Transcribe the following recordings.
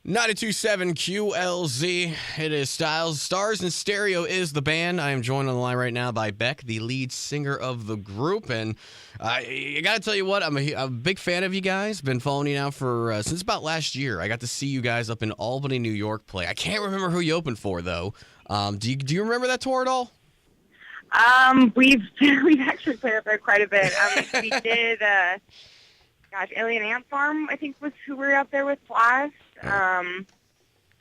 92.7 QLZ. It is Styles. Stars in Stereo is the band. I am joined on the line right now by Beck, the lead singer of the group. And I got to tell you what, I'm a big fan of you guys. Been following you now for since about last year. I got to see you guys up in Albany, New York play. I can't remember who you opened for, though. Do you remember that tour at all? We've actually played up there quite a bit. We did, Alien Ant Farm, I think was who we were up there with last.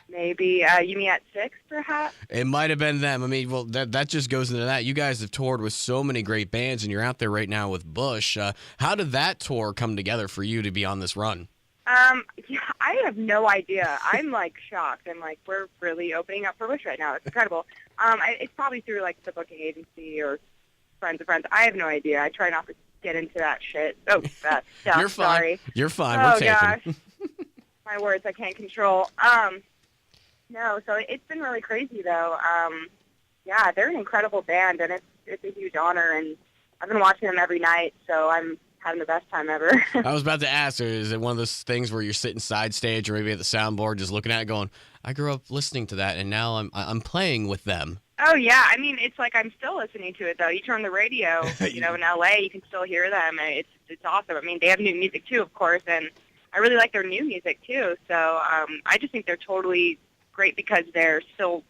Maybe You Me at 6, perhaps. It might have been them. I mean, well, that just goes into that. You guys have toured with so many great bands, and you're out there right now with Bush. How did that tour come together for you to be on this run? Yeah, I have no idea. I'm shocked. I'm we're really opening up for Bush right now. It's incredible. It's probably through the booking agency or friends of friends. I have no idea. I try not to get into that shit. Oh, that stuff. You're fine. Sorry. You're fine. Oh, We're taping. gosh. My words I can't control. No, so it's been really crazy, though. Yeah, they're an incredible band, and it's a huge honor, and I've been watching them every night, so I'm having the best time ever. I was about to ask, is it one of those things where you're sitting side stage or maybe at the soundboard just looking at it going, I grew up listening to that, and now I'm playing with them? Oh, yeah. I mean, it's I'm still listening to it, though. You turn the radio, in L.A., you can still hear them, and it's awesome. I mean, they have new music, too, of course, and I really like their new music, too. So I just think they're totally great because they're still,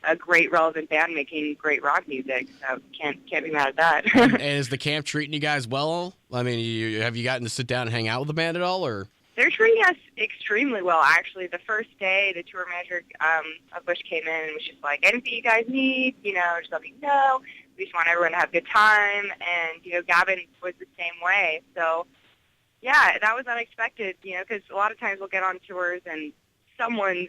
a great relevant band making great rock music. So can't be mad at that. And is the camp treating you guys well? I mean, have you gotten to sit down and hang out with the band at all, or? They're treating us extremely well, actually. The first day, the tour manager of Bush came in and was just like, anything you guys need, just let me know. We just want everyone to have a good time. And, Gavin was the same way. So, yeah, that was unexpected, because a lot of times we'll get on tours and someone's,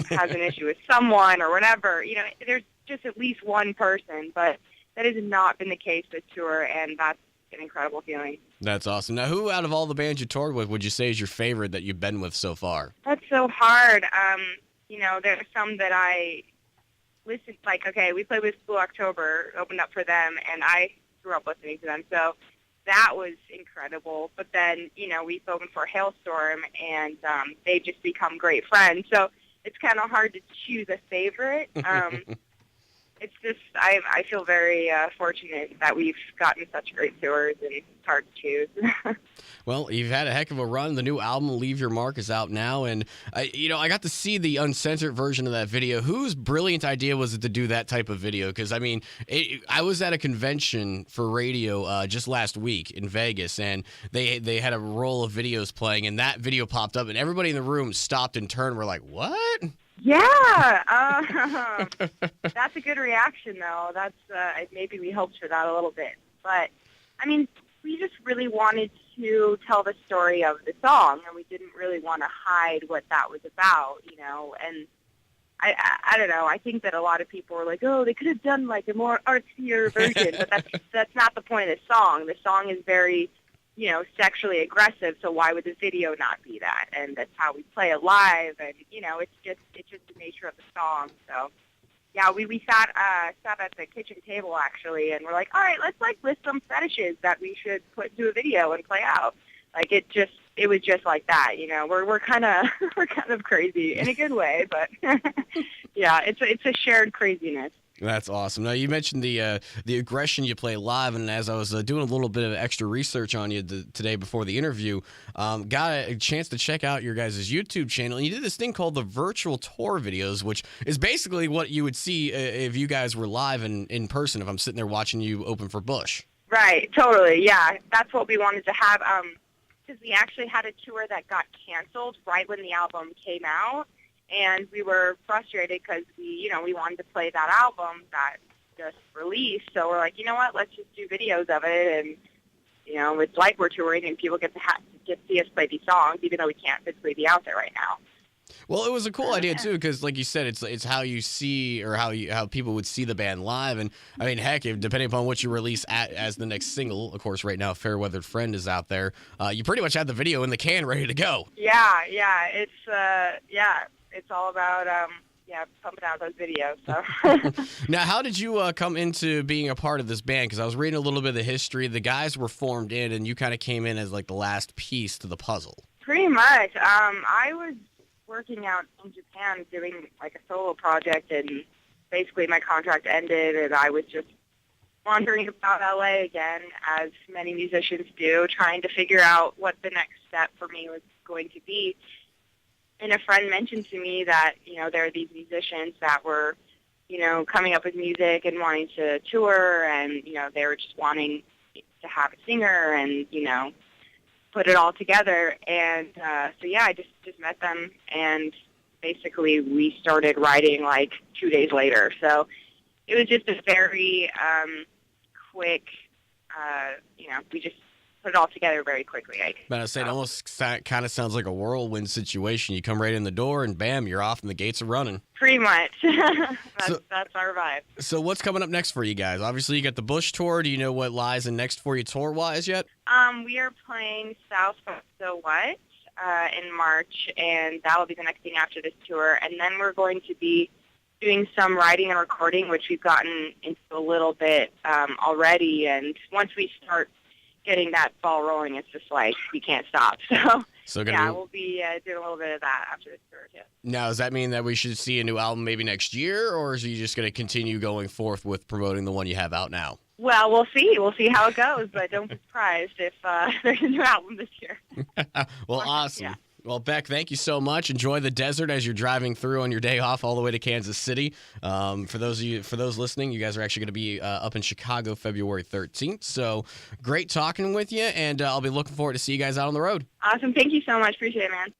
has an issue with someone or whatever. There's just at least one person, but that has not been the case this tour, and that's an incredible feeling. That's awesome. Now, who out of all the bands you toured with would you say is your favorite that you've been with so far? That's so hard. There are some that I listened, we played with Blue October, opened up for them, and I grew up listening to them, so that was incredible. But then, we've opened for Hailstorm, and they've just become great friends. So it's kind of hard to choose a favorite. It's just, I feel very fortunate that we've gotten such great tours, and it's hard to choose. Well, you've had a heck of a run. The new album, Leave Your Mark, is out now. And, I got to see the uncensored version of that video. Whose brilliant idea was it to do that type of video? Because, I mean, I was at a convention for radio just last week in Vegas, and they had a roll of videos playing, and that video popped up, and everybody in the room stopped and turned. We're like, what? Yeah, that's a good reaction, though. That's maybe we hoped for that a little bit. But, I mean, we just really wanted to tell the story of the song, and we didn't really want to hide what that was about, and I don't know. I think that a lot of people were like, oh, they could have done a more artsier version, but that's not the point of the song. The song is very, sexually aggressive, so why would the video not be that? And that's how we play it live, and it's just the nature of the song. So yeah, we sat at the kitchen table actually, and we're like, all right, let's list some fetishes that we should put into a video and play out. It was just like that, we're kind of crazy in a good way, but yeah, it's a shared craziness. That's awesome. Now, you mentioned the aggression you play live, and as I was doing a little bit of extra research on you today before the interview, got a chance to check out your guys' YouTube channel, and you did this thing called the virtual tour videos, which is basically what you would see if you guys were live in person, if I'm sitting there watching you open for Bush. Right, totally, yeah. That's what we wanted to have, because we actually had a tour that got canceled right when the album came out. And we were frustrated because we wanted to play that album that just released. So we're like, you know what, let's just do videos of it. And, it's like we're touring and people get to see us play these songs, even though we can't physically be out there right now. Well, it was a cool idea, too, because like you said, it's how you see or how people would see the band live. And, I mean, heck, depending upon what you release as the next single, of course, right now, Fair Weathered Friend is out there. You pretty much have the video in the can ready to go. Yeah. It's all about, pumping out those videos. So. Now, how did you come into being a part of this band? Because I was reading a little bit of the history. The guys were formed in, and you kind of came in as the last piece to the puzzle. Pretty much. I was working out in Japan doing like a solo project, and basically my contract ended, and I was just wandering about LA again, as many musicians do, trying to figure out what the next step for me was going to be. And a friend mentioned to me that, there are these musicians that were, coming up with music and wanting to tour, and, they were just wanting to have a singer and, put it all together. And so, yeah, I just met them, and basically we started writing like 2 days later. So it was just a very quick, we just put it all together very quickly. But I say it almost kind of sounds like a whirlwind situation. You come right in the door and bam, you're off and the gates are running. Pretty much. That's our vibe. So what's coming up next for you guys? Obviously you got the Bush tour. Do you know what lies in next for you tour-wise yet? We are playing South by So What in March, and that will be the next thing after this tour. And then we're going to be doing some writing and recording, which we've gotten into a little bit already. And once we start getting that ball rolling, it's just like we can't stop. So we'll be doing a little bit of that after this tour too. Now, does that mean that we should see a new album maybe next year, or is you just going to continue going forth with promoting the one you have out now? Well, we'll see. We'll see how it goes, but don't be surprised if there's a new album this year. Well, awesome. Yeah. Well, Beck, thank you so much. Enjoy the desert as you're driving through on your day off all the way to Kansas City. For those listening, you guys are actually going to be up in Chicago February 13th. So great talking with you, and I'll be looking forward to see you guys out on the road. Awesome. Thank you so much. Appreciate it, man.